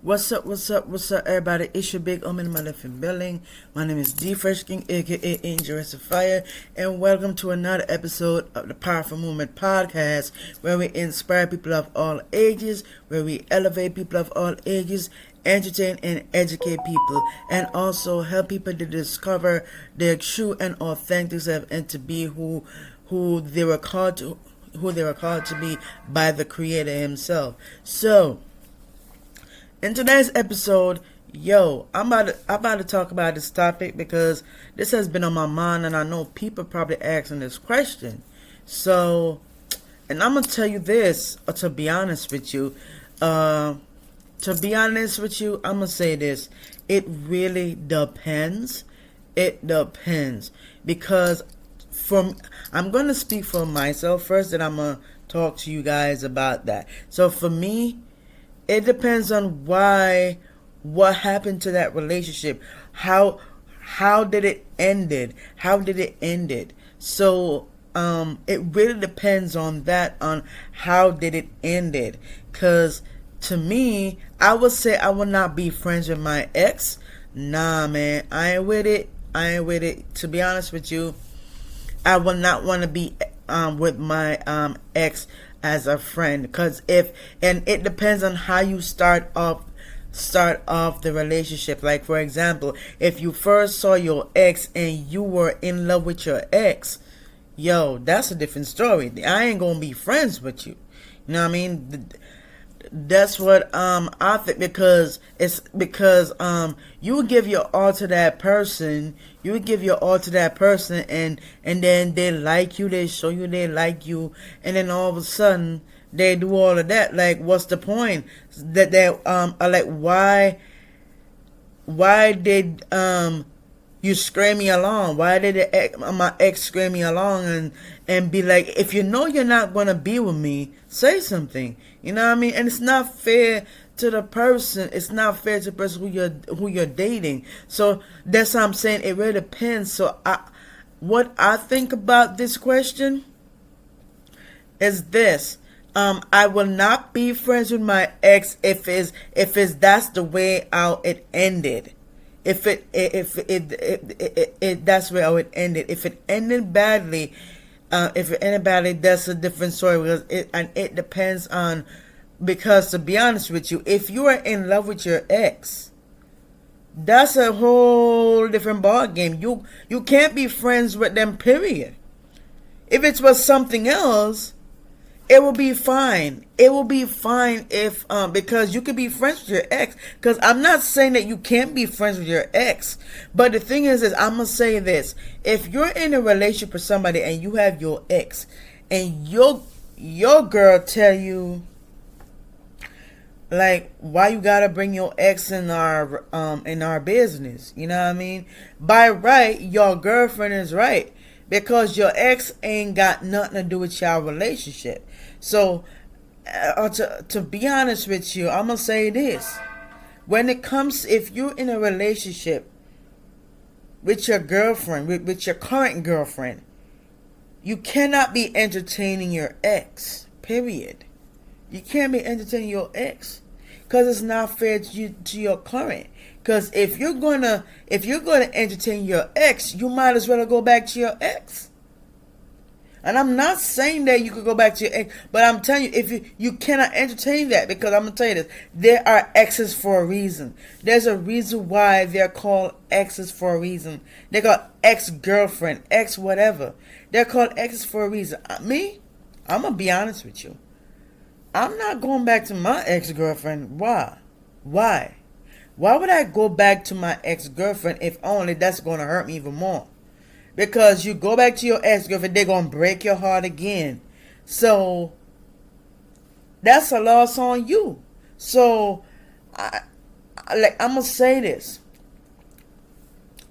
What's up, everybody? It's your big in my left building. My name is D Fresh King, aka Angel Fire, and welcome to another episode of the Powerful Movement Podcast, where we inspire people of all ages, where we elevate people of all ages, entertain and educate people, and also help people to discover their true and authentic self and to be who they were called to be by the Creator Himself. So, in today's episode, I'm about to talk about this topic because this has been on my mind, and I know people probably asking this question. So, and I'm gonna tell you this, or to be honest with you, I'm gonna say this: it really depends. It depends because I'm gonna speak for myself first, and I'm gonna talk to you guys about that. So for me, it depends on what happened to that relationship. How did it ended? How did it ended? So it really depends on that, on how did it ended. Cause to me, I would say I would not be friends with my ex. Nah, man, I ain't with it. To be honest with you, I would not want to be with my ex as a friend, because it depends on how you start off the relationship. Like, for example, if you first saw your ex and you were in love with your ex, that's a different story. I ain't gonna be friends with you. You know what I mean? That's what I think, because you give your all to that person. And then they like you, they show you they like you, and then all of a sudden they do all of that. Like, what's the point? That they are like, why did you scare me along? Why did my ex scare me along and be like, if you know you're not gonna be with me, say something. You know what I mean? And it's not fair to the person. It's not fair to the person who you're dating. So that's what I'm saying. It really depends. So what I think about this question is this. I will not be friends with my ex if that's the way how it ended. If that's where how it ended. If it ended badly, that's a different story, because it depends on. Because, to be honest with you, if you are in love with your ex, that's a whole different ball game. You can't be friends with them, period. If it was something else, it will be fine. It will be fine if because you can be friends with your ex. Because I'm not saying that you can't be friends with your ex, but the thing is I'm gonna say this: if you're in a relationship with somebody and you have your ex, and your girl tell you, like, why you gotta bring your ex in our business? You know what I mean? By right, your girlfriend is right, because your ex ain't got nothing to do with your relationship. So, to be honest with you, I'm gonna say this: when it comes, if you're in a relationship with your girlfriend, with your current girlfriend, you cannot be entertaining your ex. Period. You can't be entertaining your ex, because it's not fair to your current. Because if you're gonna entertain your ex, you might as well go back to your ex. And I'm not saying that you could go back to your ex, but I'm telling you, if you cannot entertain that, because I'm gonna tell you this: there are exes for a reason. There's a reason why they're called exes for a reason. They're called ex-girlfriend, ex whatever. They're called exes for a reason. I'm gonna be honest with you. I'm not going back to my ex-girlfriend. Why? Why would I go back to my ex-girlfriend if only that's going to hurt me even more? Because you go back to your ex-girlfriend, they're going to break your heart again. So, that's a loss on you. So, I'm going to say this.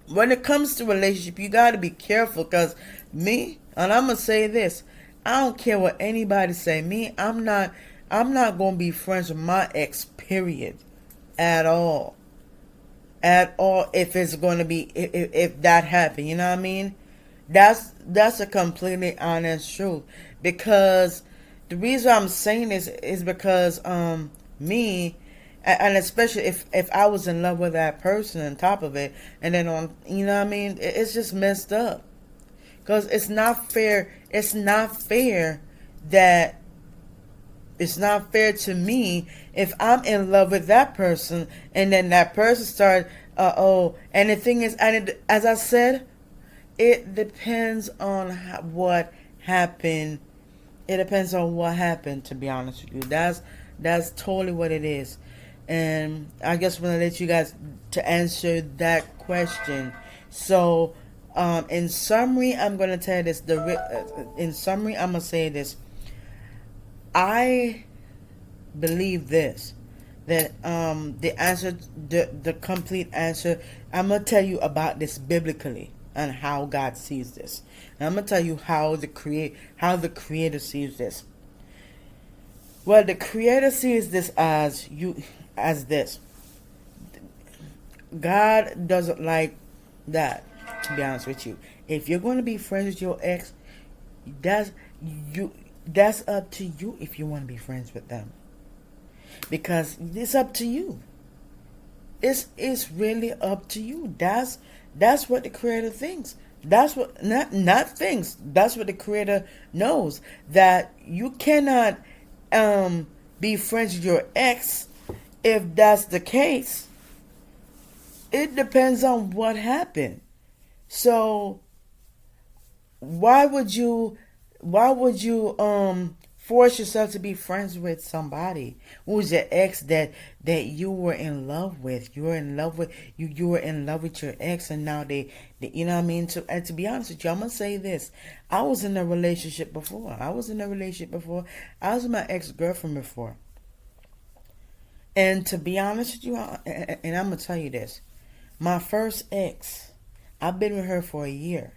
When it comes to relationship, you got to be careful, because and I'm going to say this: I don't care what anybody say. I'm not going to be friends with my ex, period. At all. If it's going to be, if that happened, you know what I mean? That's a completely honest truth. Because the reason I'm saying this is because, And especially if I was in love with that person on top of it, and then on, you know what I mean, it's just messed up. Because it's not fair. It's not fair that it's not fair to me if I'm in love with that person and then that person started, and the thing is, and as I said, it depends on what happened. It depends on what happened, to be honest with you. That's totally what it is. And I just want to let you guys to answer that question. So, in summary, I'm going to tell you this. In summary, I'm going to say this. I believe this, that the answer, the complete answer, I'm going to tell you about this biblically and how God sees this. And I'm going to tell you how the creator sees this. Well, the creator sees this as this. God doesn't like that, to be honest with you. If you're going to be friends with your ex, that's you that's up to you if you want to be friends with them. Because it's up to you. It's really up to you. That's what the creator thinks. That's what not thinks. That's what the creator knows. That you cannot be friends with your ex. If that's the case, it depends on what happened. So why would you force yourself to be friends with somebody who's your ex that you were in love with? You were in love with you were in love with your ex, and now they you know what I mean. And to be honest with you, I'm gonna say this. I was in a relationship before. I was with my ex-girlfriend before. And to be honest with you, and I'm gonna tell you this. My first ex, I've been with her for a year.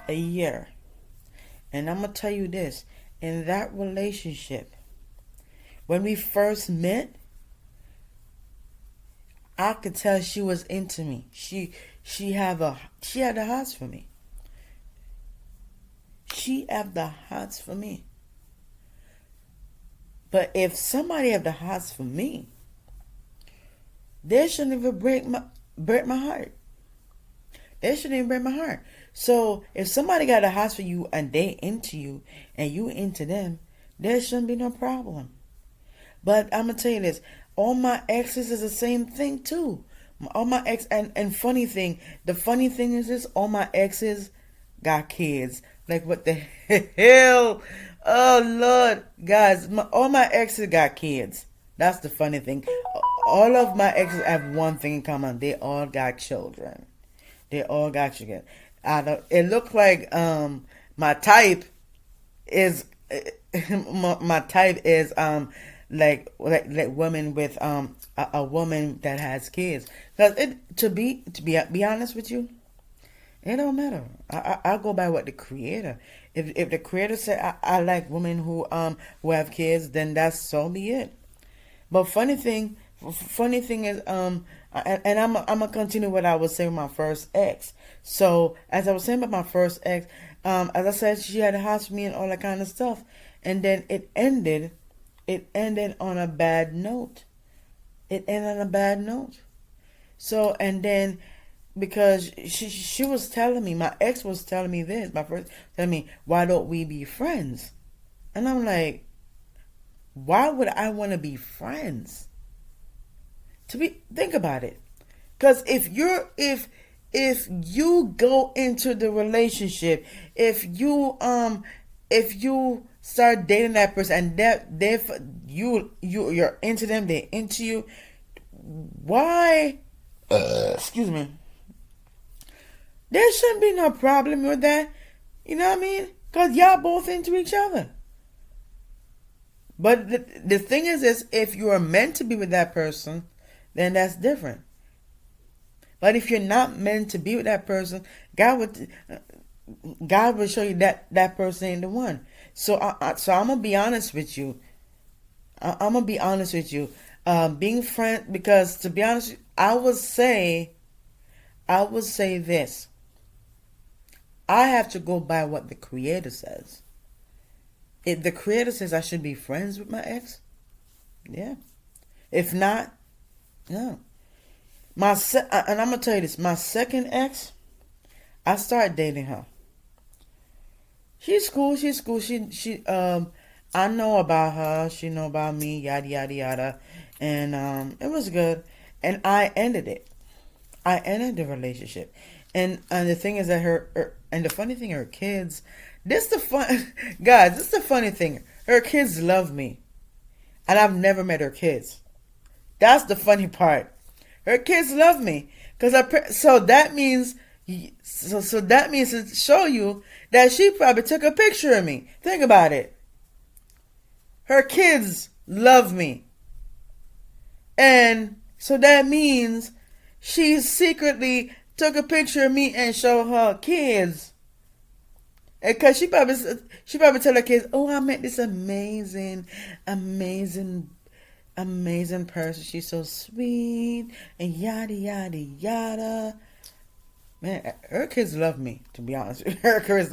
A year. And I'm going to tell you this. In that relationship, when we first met, I could tell she was into me. She had the hots for me. She had the hots for me. But if somebody have the hots for me, they shouldn't even break my heart. They shouldn't even break my heart. So if somebody got a house for you and they into you and you into them, there shouldn't be no problem. But I'm gonna tell you this: all my exes is the same thing too. All my ex and the funny thing is this: all my exes got kids. Like what the hell? Oh Lord, guys, all my exes got kids. That's the funny thing. All of my exes have one thing in common: they all got children. They all got children. It looked like my type is my type is like women with a woman that has kids. Cause be honest with you, it don't matter. I go by what the creator. If the creator said I like women who have kids, then that's so be it. But funny thing is, and I'm gonna continue what I was saying with my first ex. So as I was saying about my first ex, as I said, she had a house for me and all that kind of stuff, and then it ended. It ended on a bad note. It ended on a bad note. So and then because she was telling me, my ex was telling me this, my first telling me, why don't we be friends? And I'm like, why would I want to be friends? Think about it. Because if you go into the relationship, if you start dating that person and you're into them, they're into you, why excuse me, there shouldn't be no problem with that. You know what I mean? Because y'all both into each other. But the thing is this: if you are meant to be with that person, then that's different. But if you're not meant to be with that person, God will show you that person ain't the one. So I'm gonna be honest with you. I'm gonna be honest with you. Being friend, because to be honest, I would say this. I have to go by what the Creator says. If the Creator says I should be friends with my ex, yeah. If not, no. And I'm gonna tell you this. My second ex, I started dating her. She's cool. She's cool. I know about her. She know about me. Yada yada yada, and it was good. And I ended it. I ended the relationship, and the thing is that and the funny thing, her kids. This the fun, guys. This the funny thing. Her kids love me, and I've never met her kids. That's the funny part. Her kids love me, so that means that means to show you that she probably took a picture of me. Think about it. Her kids love me, and so that means she secretly took a picture of me and showed her kids. Because she probably tell her kids, "Oh, I met this amazing person. She's so sweet and yada yada yada." Man, her kids love me. To be honest, her kids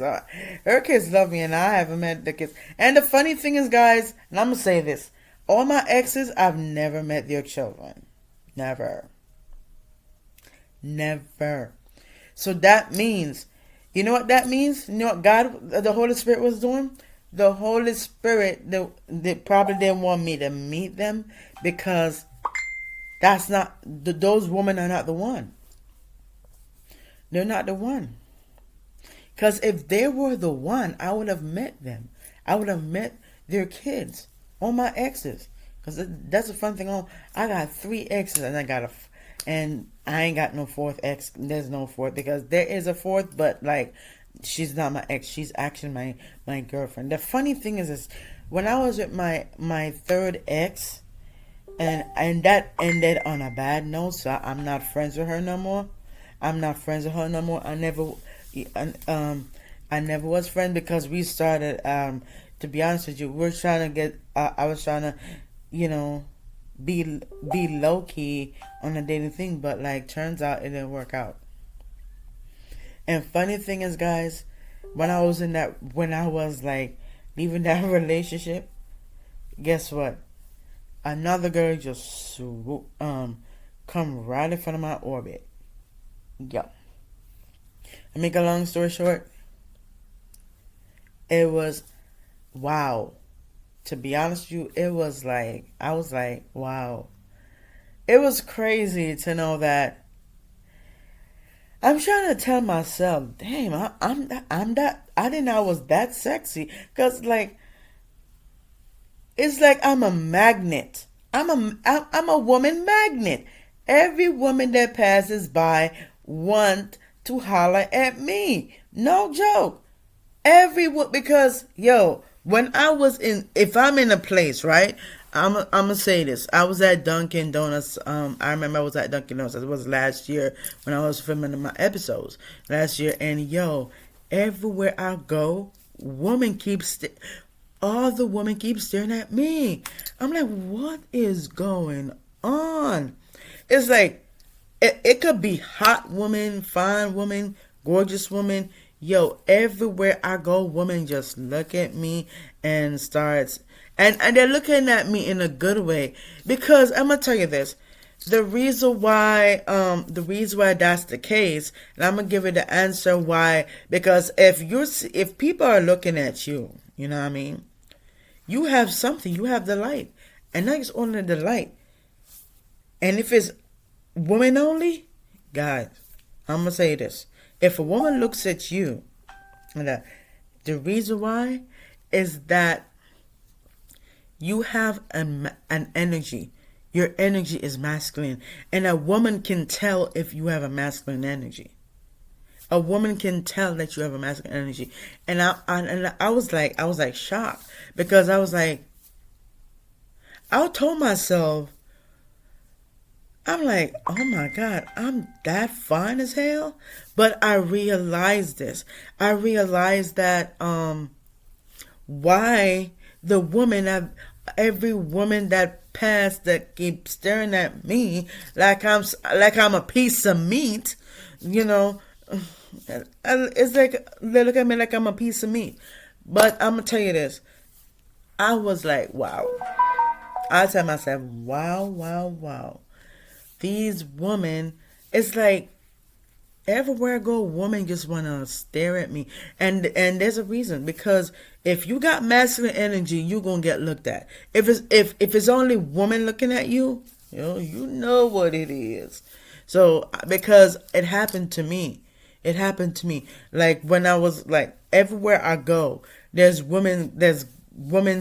love me, and I haven't met the kids. And the funny thing is, guys, and I'm gonna say this: all my exes, I've never met their children. Never. Never. So that means, you know what that means? You know what God, the Holy Spirit was doing? The Holy Spirit, they probably didn't want me to meet them because those women are not the one. They're not the one. Because if they were the one, I would have met them. I would have met their kids, all my exes. Because that's the fun thing. I got 3 exes, and I ain't got no 4th ex. There's no 4th because there is a 4th, but like she's not my ex. She's actually my girlfriend. The funny thing is this: when I was with my 3rd ex, and that ended on a bad note, so I'm not friends with her no more. I never was friends because we started. To be honest with you, we're trying to get. I was trying to, be low key on a dating thing, but like turns out it didn't work out. And funny thing is, guys, when I was like leaving that relationship, guess what? Another girl just come right in front of my orbit. Yep. To make a long story short, it was wow. To be honest with you, it was like I was like, wow. It was crazy to know that I'm trying to tell myself, damn, I'm that. I didn't know I was that sexy, cause like it's like I'm a magnet. I'm a woman magnet. Every woman that passes by want to holler at me. No joke. Because when I was if I'm in a place, right? I'm gonna say this. I was at Dunkin' Donuts. I remember I was at Dunkin' Donuts. It was last year when I was filming my episodes last year, and everywhere I go, all the women keep staring at me. I'm like, what is going on? It's like it could be hot woman, fine woman, gorgeous woman. Everywhere I go, women just look at me and starts and they're looking at me in a good way. Because I'm gonna tell you this. The reason why that's the case, and I'm gonna give you the answer why, because if people are looking at you, you know what I mean? You have something, you have the light. And not just only the light. And if it's women only, guys, I'm gonna say this. If a woman looks at you, the reason why is that you have an energy. Your energy is masculine. And a woman can tell if you have a masculine energy. A woman can tell that you have a masculine energy. And I was like shocked. Because I was like, I told myself, I'm like, oh my God, I'm that fine as hell. But I realized this. I realized that why every woman that passed that keeps staring at me like I'm a piece of meat, it's like they look at me like I'm a piece of meat. But I'm gonna tell you this. I was like, wow. I tell myself, wow, wow, wow. These women, it's like everywhere I go, women just want to stare at me, and there's a reason, because if you got masculine energy, you gonna get looked at. If it's only women looking at you, you know what it is. So because it happened to me, it happened to me. Like when I was like everywhere I go, there's women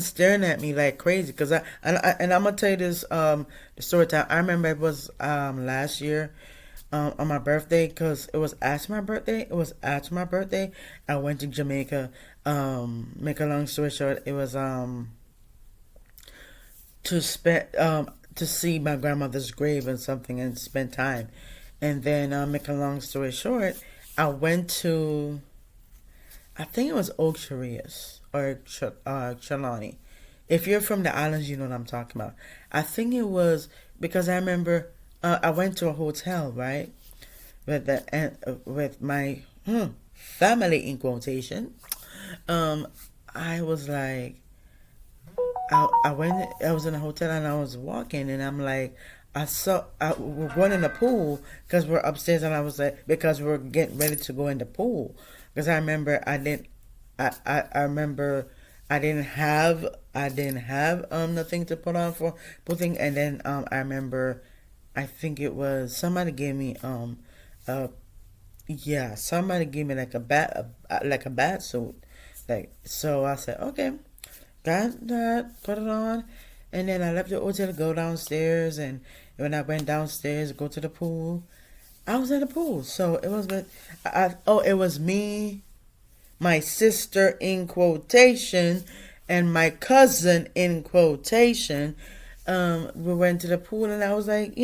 staring at me like crazy. Cause and I'm gonna tell you this the story time. I remember it was last year on my birthday, because it was after my birthday. It was after my birthday. I went to Jamaica. Make a long story short, it was to spend to see my grandmother's grave and something and spend time. And then make a long story short, I went to, I think it was Oaksharias or Chalani. If you're from the islands, you know what I'm talking about. I think it was because I remember I went to a hotel, right, with my family in quotation. I was like, I went. I was in a hotel and I was walking, and I'm like, we're going in the pool because we're upstairs, and I was like, because we're getting ready to go in the pool, because I remember I remember I didn't have nothing to put on for putting, and then I remember, I think it was somebody gave me uh yeah, somebody gave me like a bat suit, like, so I said okay, got that, put it on, and then I left the hotel to go downstairs, and when I went downstairs to go to the pool, I was at the pool. So it was with it was me, my sister in quotation, and my cousin in quotation. We went to the pool, and I was like,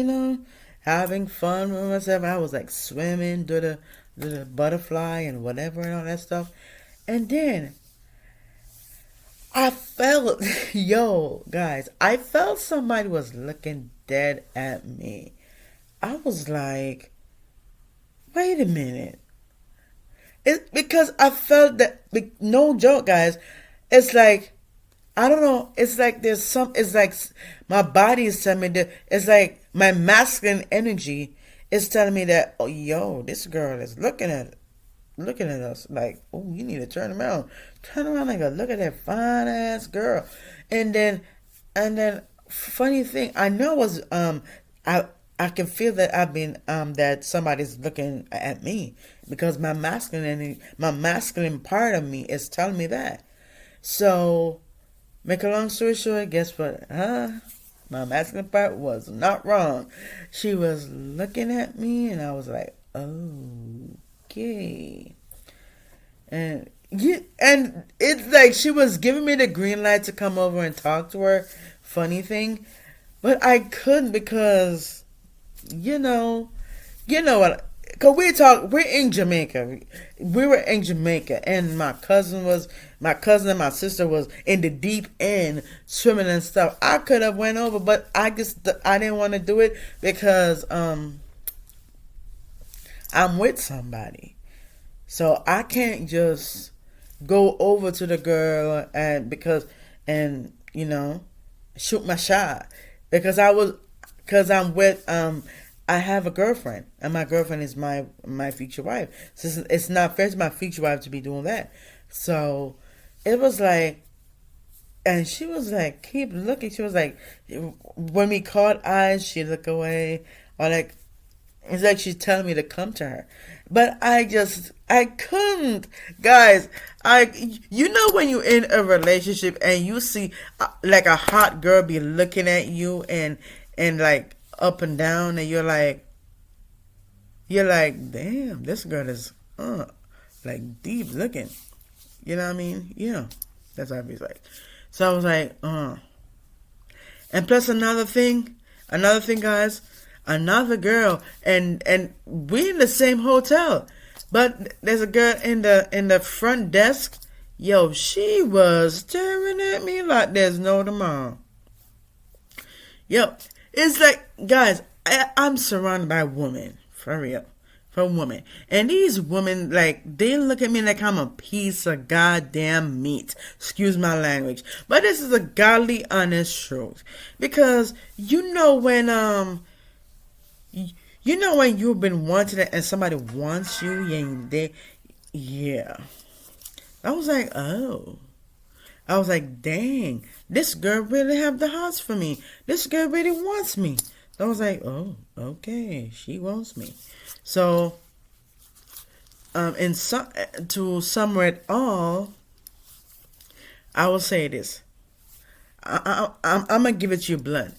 having fun with myself. I was like swimming, do the butterfly and whatever and all that stuff. And then I felt, yo, guys, I felt somebody was looking dead at me. I was like, wait a minute. It's because I felt that, no joke, guys. It's like, I don't know. It's like it's like my body is telling me that, it's like my masculine energy is telling me that, oh, yo, this girl is looking at us like, oh, you need to turn around and go look at that fine ass girl. And then funny thing, I know it was I can feel that I've been that somebody's looking at me, because my masculine part of me is telling me that. So make a long story short, guess what? My masculine part was not wrong. She was looking at me, and I was like, okay. And it's like she was giving me the green light to come over and talk to her. Funny thing, but I couldn't, because what? Cause we're in Jamaica. We were in Jamaica, and my cousin and my sister was in the deep end swimming and stuff. I could have went over, but I didn't want to do it, because I'm with somebody, so I can't just go over to the girl and shoot my shot, because I'm with I have a girlfriend, and my girlfriend is my future wife. So it's not fair to my future wife to be doing that. So it was like, and she was like, keep looking. She was like, when we caught eyes, she look away, or like, it's like she's telling me to come to her. But I couldn't, guys. When you're in a relationship and you see like a hot girl be looking at you and like up and down, and you're like, damn, this girl is like deep looking. You know what I mean? Yeah, that's how I was like. So I was like, And plus another thing, guys, another girl, and we in the same hotel, but there's a girl in the front desk. Yo, she was staring at me like there's no tomorrow. Yep, it's like, guys, I'm surrounded by women, for real, for women. And these women, like, they look at me like I'm a piece of goddamn meat. Excuse my language. But this is a godly, honest truth. Because you know when you've been wanted and somebody wants you, yeah. I was like, oh. I was like, dang, this girl really have the hearts for me. This girl really wants me. I was like, oh, okay, she wants me. So, to sum it all, I will say this. I'm gonna give it to you blunt.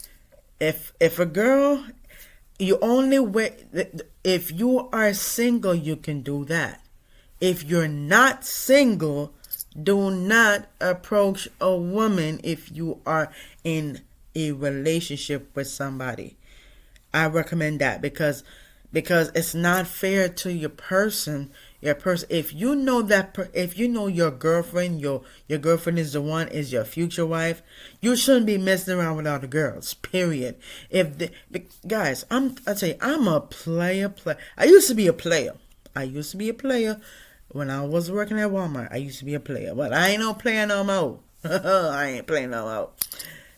If a girl, you only wait. If you are single, you can do that. If you're not single, do not approach a woman if you are in a relationship with somebody. I recommend that because it's not fair to your person. If you know if you know your girlfriend, your girlfriend is the one, is your future wife, you shouldn't be messing around with other girls. Period. Guys, I tell you, I'm a player. I used to be a player. When I was working at Walmart. I used to be a player, but I ain't no player no more. I ain't playing no more.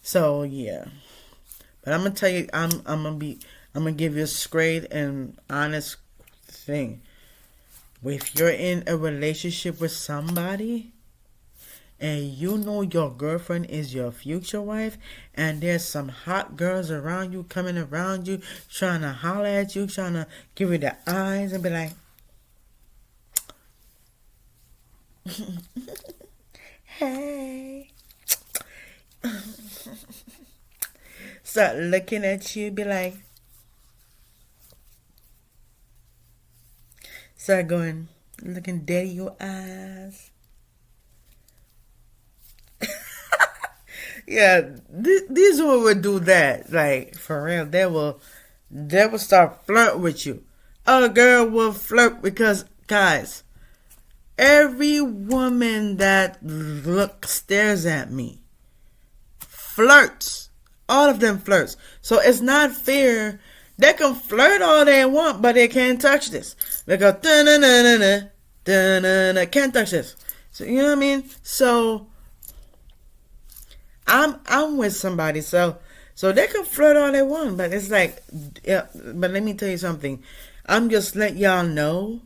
So yeah, but I'm gonna tell you, I'm gonna give you a straight and honest thing. If you're in a relationship with somebody and you know your girlfriend is your future wife and there's some hot girls around you, coming around you, trying to holler at you, trying to give you the eyes and be like, hey. Start looking at you, be like, start going, looking dead in your eyes. Yeah, these women would do that. Like, for real, they will start flirt with you. A girl will flirt because, guys, every woman that stares at me flirts. All of them flirts. So it's not fair. They can flirt all they want, but they can't touch this. They go, da-na-na-na-na, da-na-na, can't touch this. So, you know what I mean? So, I'm with somebody, so they can flirt all they want, but it's like, yeah, but let me tell you something. I'm just letting y'all know,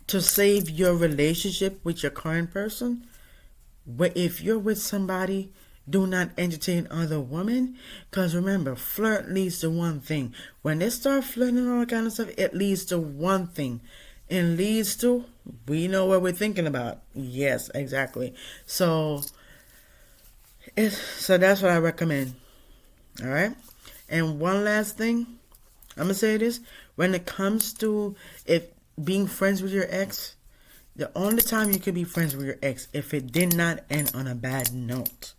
to save your relationship with your current person, if you're with somebody, do not entertain other women. Because remember, flirt leads to one thing. When they start flirting and all that kind of stuff, it leads to one thing. It leads to, we know what we're thinking about. Yes, exactly. So that's what I recommend. Alright? And one last thing, I'm going to say this. When it comes to being friends with your ex, the only time you can be friends with your ex if it did not end on a bad note.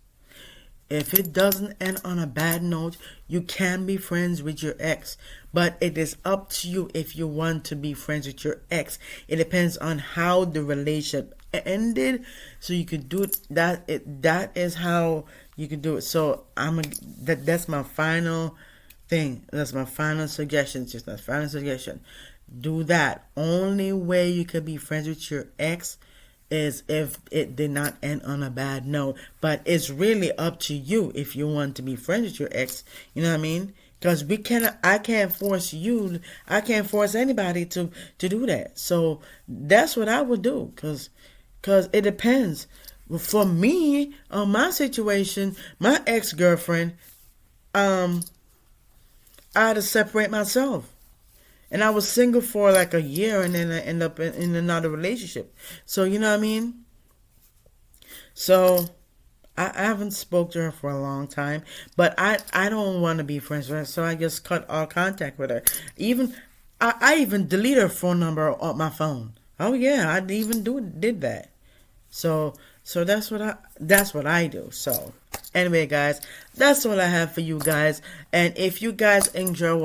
If it doesn't end on a bad note, you can be friends with your ex. But it is up to you if you want to be friends with your ex. It depends on how the relationship ended. So you could do it. That is how you could do it. So that's my final thing. That's my final suggestion. Just my final suggestion. Do that. Only way you could be friends with your ex is if it did not end on a bad note. But it's really up to you if you want to be friends with your ex. You know what I mean? Because I can't force you. I can't force anybody to do that. So that's what I would do. Because it depends. For me, on my situation, my ex-girlfriend, I had to separate myself. And I was single for like a year, and then I ended up in another relationship. So, you know what I mean? So, I haven't spoke to her for a long time. But I don't want to be friends with her, so I just cut all contact with her. I even deleted her phone number on my phone. Oh, yeah, I even did that. So that's what I do. So, anyway, guys, that's all I have for you guys. And if you guys enjoy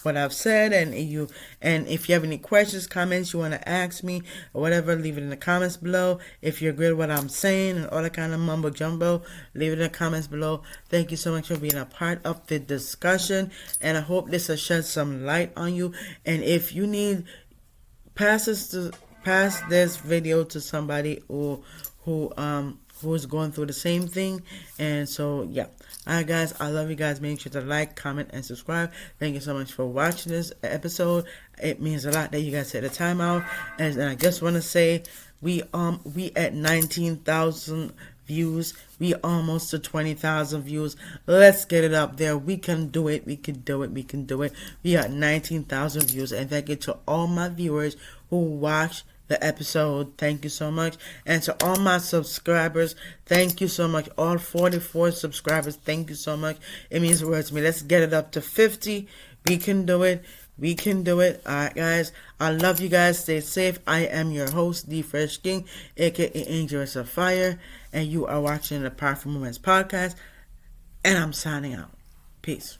what I've said, and if you have any questions, comments you want to ask me or whatever, leave it in the comments below. If you agree with what I'm saying and all that kind of mumbo jumbo, leave it in the comments below. Thank you so much for being a part of the discussion, and I hope this will shed some light on you. And if you need, pass this video to somebody who's going through the same thing. And so yeah, alright guys, I love you guys. Make sure to like, comment, and subscribe. Thank you so much for watching this episode. It means a lot that you guys take the time out. And I just want to say we at 19,000 views. We almost to 20,000 views. Let's get it up there. We can do it. We can do it. We can do it. We got 19,000 views. And thank you to all my viewers who watch the episode. Thank you so much. And to all my subscribers, thank you so much. All 44 subscribers, thank you so much. It means the world to me. Let's get it up to 50. We can do it. We can do it. Alright guys, I love you guys. Stay safe. I am your host, The Fresh King, aka Angels of Fire, and you are watching the Powerful Moments podcast, and I'm signing out. Peace.